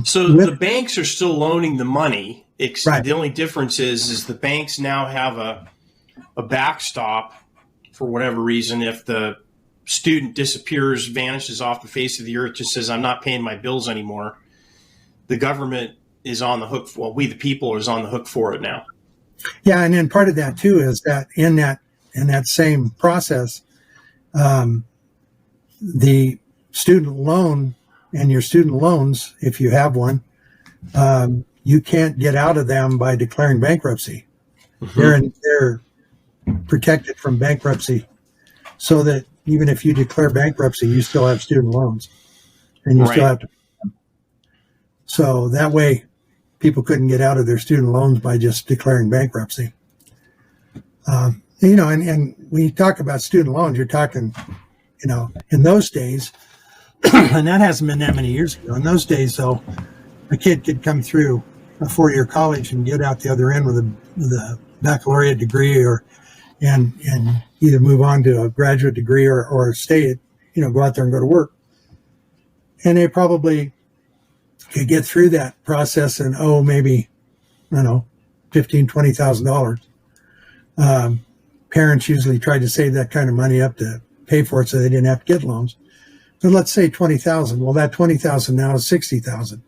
So the banks are still loaning the money. Right. The only difference is the banks now have a backstop for whatever reason. If the student disappears, vanishes off the face of the earth, just says, I'm not paying my bills anymore, the government is on the hook. Well, we, the people, is on the hook for it now. Yeah. And then part of that too is that in that same process, the student loan and your student loans, if you have one, you can't get out of them by declaring bankruptcy. Mm-hmm. They're protected from bankruptcy, so that even if you declare bankruptcy, you still have student loans, and you still have to. So that way, people couldn't get out of their student loans by just declaring bankruptcy. And when you talk about student loans, you're talking, in those days, and that hasn't been that many years ago. In those days, though, a kid could come through a 4-year college and get out the other end with a baccalaureate degree, and either move on to a graduate degree or stay, go out there and go to work. And they probably could get through that process and maybe, $15,000, $20,000. Parents usually tried to save that kind of money up to pay for it so they didn't have to get loans. So let's say $20,000. Well, that $20,000 now is $60,000,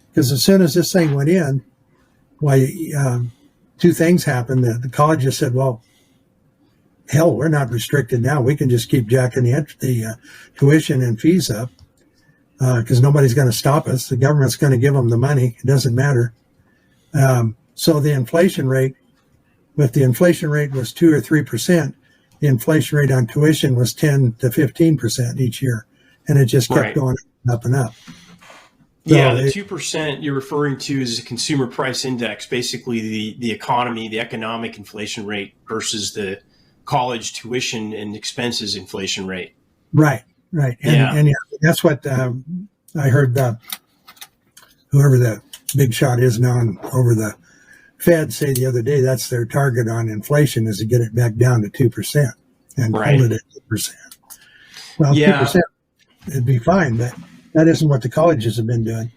because as soon as this thing went in, two things happened. The college just said, well, hell, we're not restricted now. We can just keep jacking the tuition and fees up, because nobody's going to stop us. The government's going to give them the money. It doesn't matter. So the inflation rate, if the inflation rate was 2 or 3%, the inflation rate on tuition was 10 to 15% each year. And it just kept going up and up. So yeah, the 2% you're referring to is the consumer price index, basically the economy, the economic inflation rate versus the college tuition and expenses inflation rate. Right. And that's what I heard whoever the big shot is now over the Fed say the other day. That's their target on inflation, is to get it back down to 2% and hold it at 2%. Well, 2%, it'd be fine, but that isn't what the colleges have been doing.